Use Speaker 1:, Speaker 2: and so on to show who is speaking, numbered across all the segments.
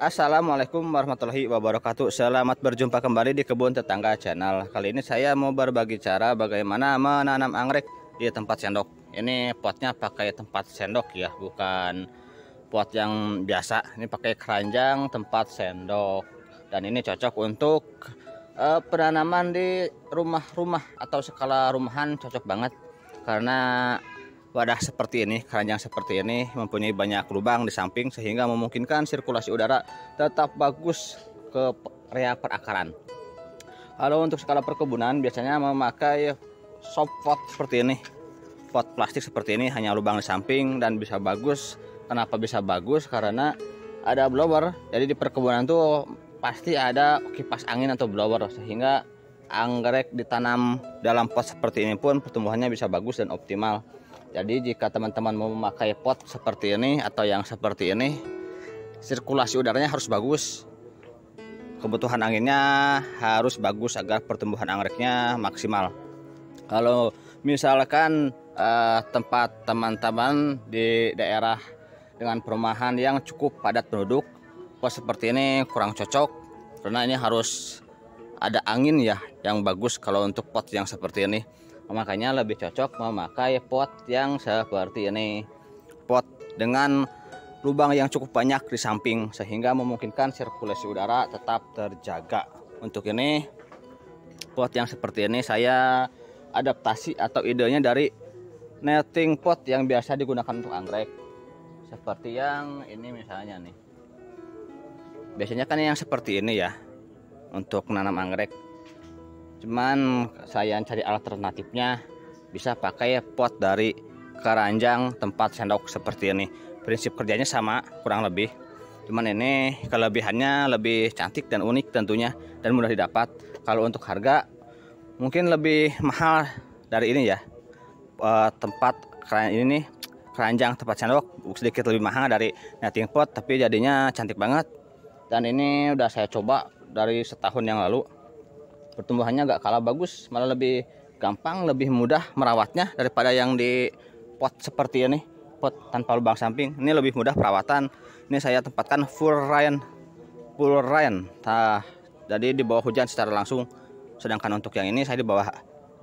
Speaker 1: Assalamualaikum warahmatullahi wabarakatuh. Selamat berjumpa kembali di Kebun Tetangga Channel. Kali ini saya mau berbagi cara bagaimana menanam anggrek di tempat sendok. Ini potnya pakai tempat sendok ya, bukan pot yang biasa. Ini pakai keranjang tempat sendok. Dan ini cocok untuk penanaman di rumah-rumah atau skala rumahan, cocok banget karena wadah seperti ini, keranjang seperti ini mempunyai banyak lubang di samping sehingga memungkinkan sirkulasi udara tetap bagus ke area perakaran. Kalau untuk skala perkebunan biasanya memakai soft pot seperti ini. Pot plastik seperti ini hanya lubang di samping dan bisa bagus. Kenapa bisa bagus? Karena ada blower. Jadi di perkebunan tuh pasti ada kipas angin atau blower sehingga anggrek ditanam dalam pot seperti ini pun pertumbuhannya bisa bagus dan optimal. Jadi jika teman-teman mau memakai pot seperti ini atau yang seperti ini, sirkulasi udaranya harus bagus. Kebutuhan anginnya harus bagus agar pertumbuhan anggreknya maksimal. Kalau misalkan tempat teman-teman di daerah dengan perumahan yang cukup padat penduduk, pot seperti ini kurang cocok karena ini harus ada angin ya yang bagus kalau untuk pot yang seperti ini. Makanya lebih cocok memakai pot yang seperti ini, pot dengan lubang yang cukup banyak di samping sehingga memungkinkan sirkulasi udara tetap terjaga. Untuk ini pot yang seperti ini saya adaptasi atau idenya dari netting pot yang biasa digunakan untuk anggrek, seperti yang ini misalnya nih. Biasanya kan yang seperti ini ya untuk menanam anggrek. Cuman saya cari alternatifnya bisa pakai pot dari keranjang tempat sendok seperti ini. Prinsip kerjanya sama kurang lebih. Cuman ini kelebihannya lebih cantik dan unik tentunya dan mudah didapat. Kalau untuk harga mungkin lebih mahal dari ini ya. Tempat ini nih keranjang tempat sendok sedikit lebih mahal dari netting pot, tapi jadinya cantik banget. Dan ini udah saya coba dari setahun yang lalu. Pertumbuhannya gak kalah bagus, malah lebih gampang, lebih mudah merawatnya daripada yang di pot seperti ini, pot tanpa lubang samping. Ini lebih mudah perawatan. Ini saya tempatkan full rain. Nah, jadi di bawah hujan secara langsung. Sedangkan untuk yang ini saya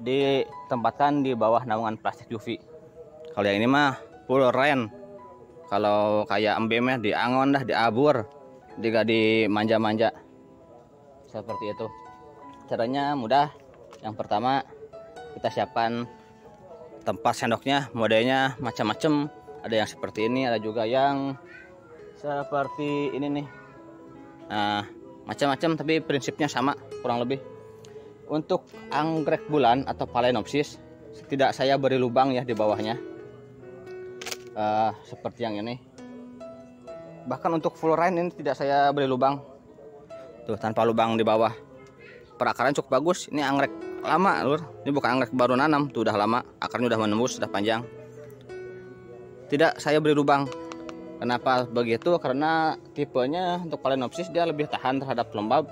Speaker 1: ditempatkan di bawah naungan plastik UV. Kalau yang ini mah full rain. Kalau kayak embemnya di angon dah, diabur, di manja-manja seperti itu. Caranya mudah. Yang pertama kita siapkan tempat sendoknya, modelnya macam-macam. Ada yang seperti ini, ada juga yang seperti ini nih. Nah, macam-macam tapi prinsipnya sama kurang lebih. Untuk anggrek bulan atau Phalaenopsis tidak saya beri lubang ya di bawahnya. Seperti yang ini. Bahkan untuk full rain ini tidak saya beri lubang. Tuh, tanpa lubang di bawah. Perakaran cukup bagus. Ini anggrek lama lur. Ini bukan anggrek baru nanam, tuh udah lama, akarnya udah menembus, sudah panjang. Tidak saya beri lubang. Kenapa begitu? Karena tipenya untuk Phalaenopsis dia lebih tahan terhadap lembab.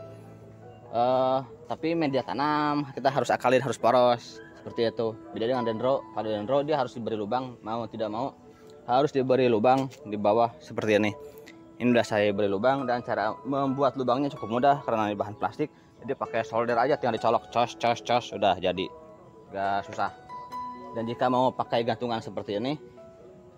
Speaker 1: Tapi media tanam kita harus akalin, harus poros seperti itu. Beda dengan dendro. Kalau dendro dia harus diberi lubang, mau tidak mau harus diberi lubang di bawah seperti ini. Ini udah saya beri lubang dan cara membuat lubangnya cukup mudah karena ini bahan plastik. Jadi pakai solder aja, tinggal dicolok, cos, udah jadi, gak susah. Dan jika mau pakai gantungan seperti ini,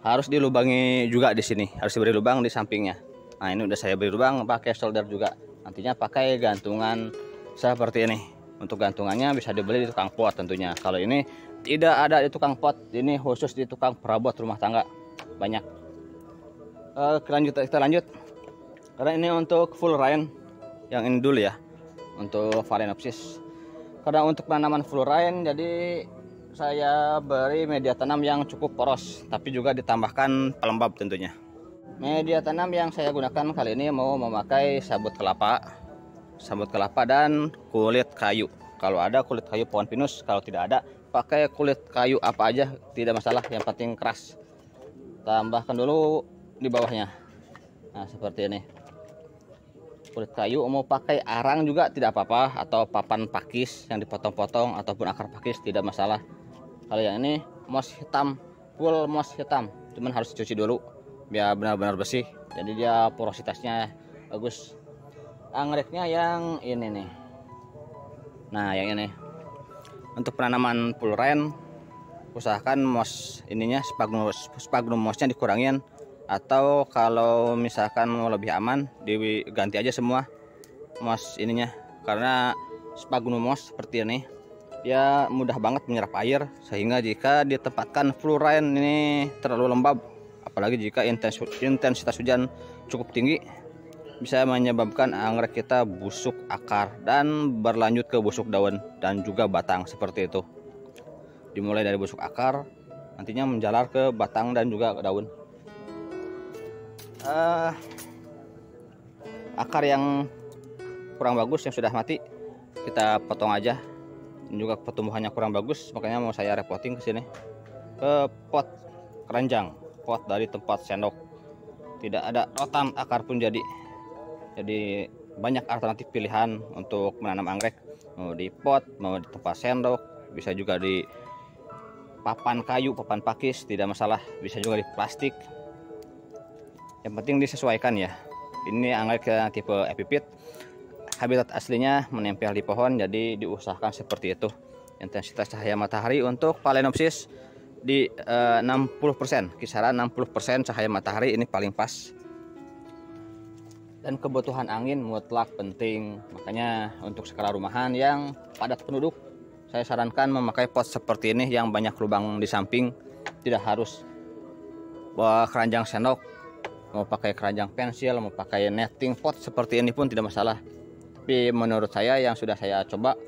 Speaker 1: harus dilubangi juga di sini, harus diberi lubang di sampingnya. Nah ini udah saya beri lubang, pakai solder juga. Nantinya pakai gantungan seperti ini. Untuk gantungannya bisa dibeli di tukang pot tentunya. Kalau ini tidak ada di tukang pot, ini khusus di tukang perabot rumah tangga banyak. Kita lanjut. Karena ini untuk full rain, yang ini dulu ya. Untuk Phalaenopsis, karena untuk penanaman full rain jadi saya beri media tanam yang cukup poros tapi juga ditambahkan pelembab tentunya. Media tanam yang saya gunakan kali ini mau memakai sabut kelapa dan kulit kayu. Kalau ada kulit kayu pohon pinus, kalau tidak ada pakai kulit kayu apa aja tidak masalah, yang penting keras. Tambahkan dulu di bawahnya. Nah seperti ini. Kulit kayu, mau pakai arang juga tidak apa-apa, atau papan pakis yang dipotong-potong ataupun akar pakis tidak masalah. Kalau yang ini moss hitam, full moss hitam, cuman harus dicuci dulu biar benar-benar bersih. Jadi dia porositasnya bagus. Anggreknya yang ini nih. Nah, yang ini. Untuk penanaman full rain, usahakan moss ininya sphagnum mossnya dikurangin, atau kalau misalkan mau lebih aman diganti aja semua moss ininya, karena sphagnum moss seperti ini dia mudah banget menyerap air, sehingga jika ditempatkan full rain ini terlalu lembab, apalagi jika intensitas hujan cukup tinggi, bisa menyebabkan anggrek kita busuk akar dan berlanjut ke busuk daun dan juga batang seperti itu. Dimulai dari busuk akar, nantinya menjalar ke batang dan juga ke daun. Akar yang kurang bagus yang sudah mati kita potong aja. Dan juga pertumbuhannya kurang bagus, makanya mau saya repotting ke sini ke pot keranjang, pot dari tempat sendok. Tidak ada rotan akar pun jadi banyak alternatif pilihan untuk menanam anggrek, mau di pot, mau di tempat sendok, bisa juga di papan kayu, papan pakis, tidak masalah, bisa juga di plastik, yang penting disesuaikan ya. Ini anggrek tipe epipit, habitat aslinya menempel di pohon, jadi diusahakan seperti itu. Intensitas cahaya matahari untuk Phalaenopsis di 60%, kisaran 60% cahaya matahari ini paling pas. Dan kebutuhan angin mutlak penting, makanya untuk skala rumahan yang padat penduduk, saya sarankan memakai pot seperti ini yang banyak lubang di samping. Tidak harus bawa keranjang sendok, mau pakai keranjang pensil, mau pakai netting pot seperti ini pun tidak masalah. Tapi menurut saya yang sudah saya coba,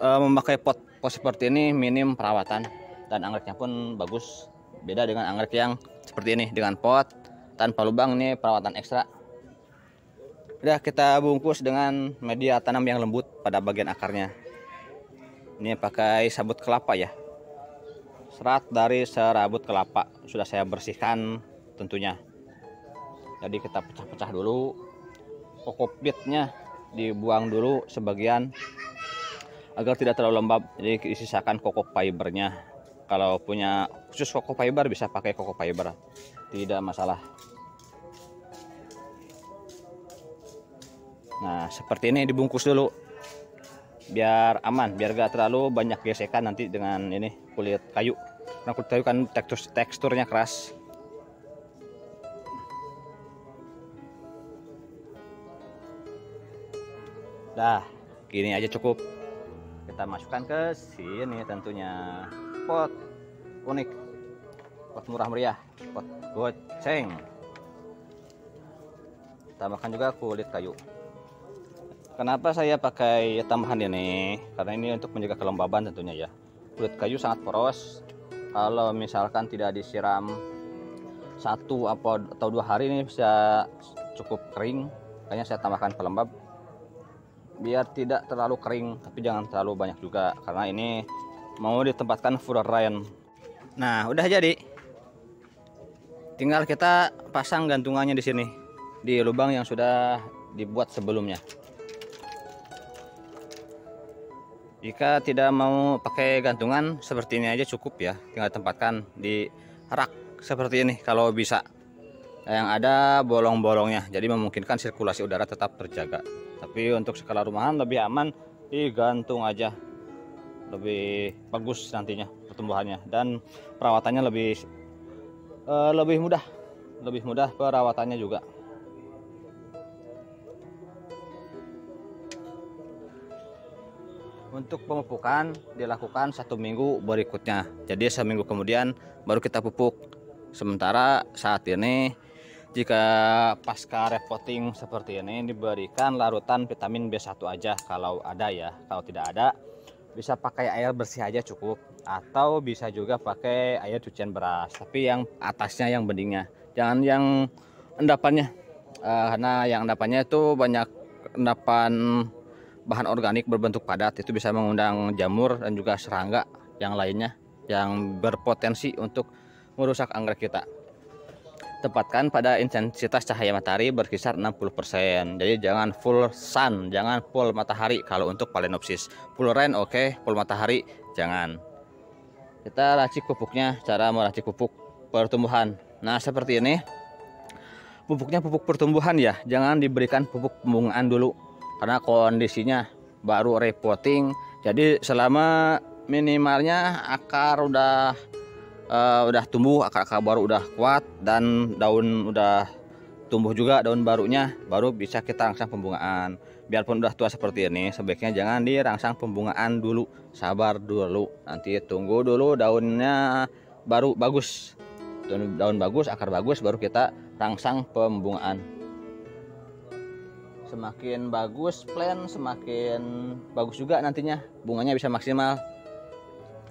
Speaker 1: memakai pot seperti ini minim perawatan dan anggreknya pun bagus. Beda dengan anggrek yang seperti ini dengan pot tanpa lubang, ini perawatan ekstra. Udah kita bungkus dengan media tanam yang lembut pada bagian akarnya. Ini pakai sabut kelapa ya. Serat dari serabut kelapa sudah saya bersihkan tentunya. Jadi kita pecah-pecah dulu. Kokopitnya dibuang dulu sebagian agar tidak terlalu lembab. Jadi disisakan kokok fibernya. Kalau punya khusus kokok fiber bisa pakai kokok fiber, tidak masalah. Nah, seperti ini dibungkus dulu biar aman, biar gak terlalu banyak gesekan nanti dengan ini kulit kayu. Karena kulit kayu kan teksturnya keras. Dah, gini aja cukup. Kita masukkan ke sini tentunya. Pot unik, pot murah meriah, pot goceng. Tambahkan juga kulit kayu. Kenapa saya pakai tambahan ini? Karena ini untuk menjaga kelembaban tentunya ya. Kulit kayu sangat poros. Kalau misalkan tidak disiram 1 atau 2 hari ini bisa cukup kering. Makanya saya tambahkan pelembab biar tidak terlalu kering, tapi jangan terlalu banyak juga karena ini mau ditempatkan full rain. Nah, udah jadi. Tinggal kita pasang gantungannya di sini di lubang yang sudah dibuat sebelumnya. Jika tidak mau pakai gantungan, seperti ini aja cukup ya. Tinggal tempatkan di rak seperti ini kalau bisa. Yang ada bolong-bolongnya, jadi memungkinkan sirkulasi udara tetap terjaga. Tapi untuk skala rumahan lebih aman digantung aja. Lebih bagus nantinya pertumbuhannya dan perawatannya lebih mudah perawatannya juga. Untuk pemupukan dilakukan 1 minggu berikutnya, jadi seminggu kemudian baru kita pupuk. Sementara saat ini jika pasca repotting seperti ini diberikan larutan vitamin B1 aja kalau ada ya. Kalau tidak ada bisa pakai air bersih aja cukup, atau bisa juga pakai air cucian beras, tapi yang atasnya yang beningnya, jangan yang endapannya. Karena yang endapannya itu banyak endapan bahan organik berbentuk padat, itu bisa mengundang jamur dan juga serangga yang lainnya yang berpotensi untuk merusak anggrek kita. Tempatkan pada intensitas cahaya matahari berkisar 60%. Jadi jangan full sun, jangan full matahari kalau untuk Phalaenopsis. Full rain oke, full matahari jangan. Kita racik pupuknya, cara meracik pupuk pertumbuhan. Nah, seperti ini. pupuknya pupuk pertumbuhan ya, jangan diberikan pupuk pembungaan dulu karena kondisinya baru repotting. Jadi selama minimalnya akar udah tumbuh, akar baru udah kuat dan daun udah tumbuh juga, daun barunya baru bisa kita rangsang pembungaan. Biarpun udah tua seperti ini, sebaiknya jangan dirangsang pembungaan dulu, sabar dulu, nanti tunggu dulu daunnya baru bagus, daun bagus, akar bagus, baru kita rangsang pembungaan. Semakin bagus plan, semakin bagus juga nantinya bunganya bisa maksimal.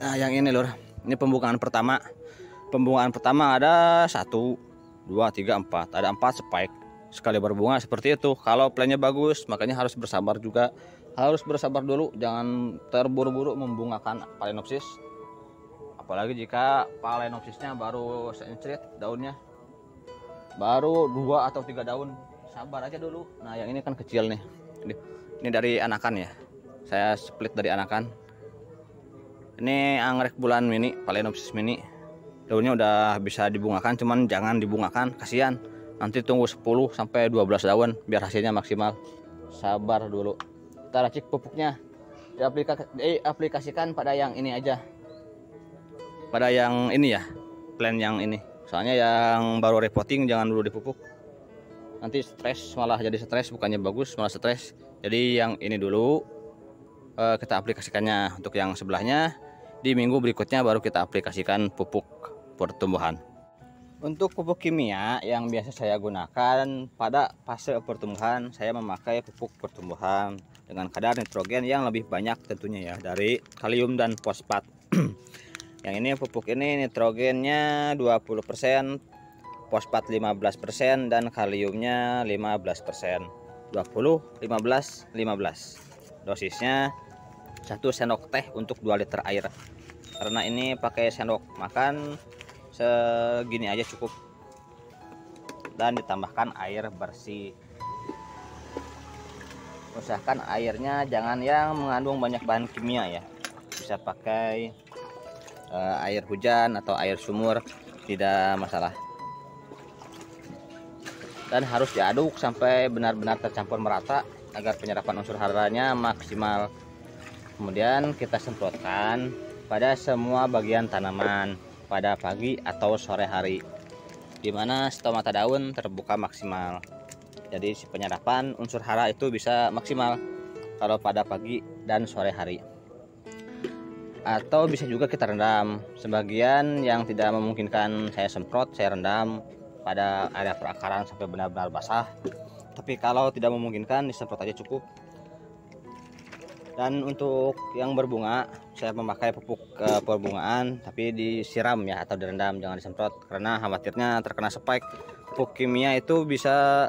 Speaker 1: Nah yang ini lur, ini pembungaan pertama. Pembungaan pertama ada 1, 2, 3, 4, ada 4 spike sekali berbunga seperti itu. Kalau plannya bagus, makanya harus bersabar juga, harus bersabar dulu, jangan terburu-buru membungakan Phalaenopsis. Apalagi jika Phalaenopsisnya baru seencrit daunnya, baru 2 atau 3 daun, sabar aja dulu. Nah yang ini kan kecil nih, ini dari anakan ya, saya split dari anakan. Ini anggrek bulan mini, Phalaenopsis mini, daunnya udah bisa dibungakan, cuman jangan dibungakan, kasihan. Nanti tunggu 10 sampai 12 daun biar hasilnya maksimal. Sabar dulu. Kita racik pupuknya. Diaplikasikan pada yang ini aja. Pada yang ini ya, plan yang ini. Soalnya yang baru repotting jangan dulu dipupuk. Nanti stres, malah jadi stres, bukannya bagus malah stres. Jadi yang ini dulu kita aplikasikannya. Untuk yang sebelahnya di minggu berikutnya baru kita aplikasikan pupuk pertumbuhan. Untuk pupuk kimia yang biasa saya gunakan pada fase pertumbuhan, saya memakai pupuk pertumbuhan dengan kadar nitrogen yang lebih banyak tentunya ya, dari kalium dan fosfat. Yang ini pupuk ini nitrogennya 20%, fosfat 15% dan kaliumnya 15%. 20, 15, 15. Dosisnya 1 sendok teh untuk 2 liter air. Karena ini pakai sendok makan, segini aja cukup, dan ditambahkan air bersih. Usahakan airnya jangan yang mengandung banyak bahan kimia ya, bisa pakai air hujan atau air sumur, tidak masalah. Dan harus diaduk sampai benar-benar tercampur merata agar penyerapan unsur haranya maksimal. Kemudian kita semprotkan pada semua bagian tanaman pada pagi atau sore hari, dimana stomata daun terbuka maksimal. Jadi si penyerapan unsur hara itu bisa maksimal kalau pada pagi dan sore hari. Atau bisa juga kita rendam. Sebagian yang tidak memungkinkan saya semprot, saya rendam pada area perakaran sampai benar-benar basah. Tapi kalau tidak memungkinkan, disemprot aja cukup. Dan untuk yang berbunga, saya memakai pupuk perbungaan tapi disiram ya, atau direndam, jangan disemprot karena khawatirnya terkena spike. Pupuk kimia itu bisa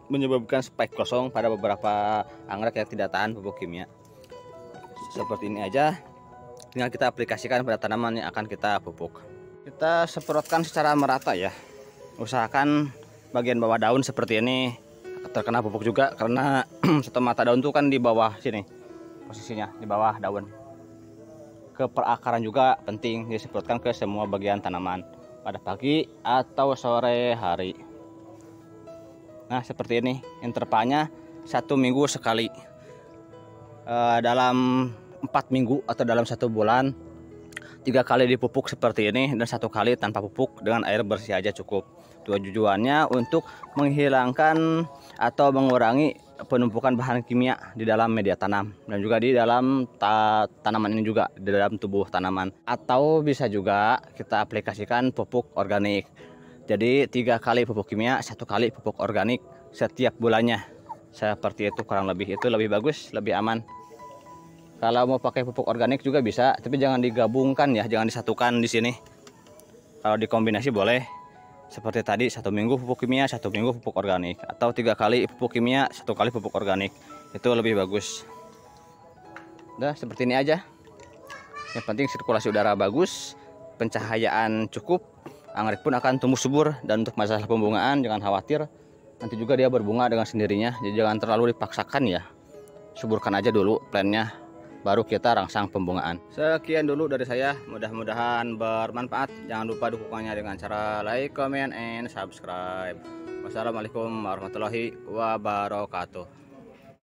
Speaker 1: menyebabkan spike kosong pada beberapa anggrek yang tidak tahan pupuk kimia. Seperti ini aja, tinggal kita aplikasikan pada tanaman yang akan kita pupuk. Kita semprotkan secara merata ya. Usahakan bagian bawah daun seperti ini terkena pupuk juga, karena stomata daun itu kan di bawah sini posisinya, di bawah daun. Ke perakaran juga penting disemprotkan ke semua bagian tanaman pada pagi atau sore hari. Nah seperti ini, intervalnya 1 minggu sekali. Dalam 4 minggu atau dalam 1 bulan 3 kali dipupuk seperti ini, dan 1 kali tanpa pupuk dengan air bersih aja cukup. Tujuannya untuk menghilangkan atau mengurangi penumpukan bahan kimia di dalam media tanam, dan juga di dalam tanaman ini juga, di dalam tubuh tanaman. Atau bisa juga kita aplikasikan pupuk organik. Jadi 3 kali pupuk kimia, 1 kali pupuk organik setiap bulannya. Seperti itu kurang lebih, itu lebih bagus, lebih aman. Kalau mau pakai pupuk organik juga bisa, tapi jangan digabungkan ya, jangan disatukan di sini. Kalau dikombinasi boleh. Seperti tadi, 1 minggu pupuk kimia, 1 minggu pupuk organik, atau 3 kali pupuk kimia, 1 kali pupuk organik, itu lebih bagus. Udah seperti ini aja. Yang penting sirkulasi udara bagus, pencahayaan cukup, anggrek pun akan tumbuh subur. Dan untuk masalah pembungaan jangan khawatir, nanti juga dia berbunga dengan sendirinya. Jadi jangan terlalu dipaksakan ya, suburkan aja dulu plannya, baru kita rangsang pembungaan. Sekian dulu dari saya, mudah-mudahan bermanfaat. Jangan lupa dukungannya dengan cara like, comment, and subscribe. Wassalamualaikum warahmatullahi wabarakatuh.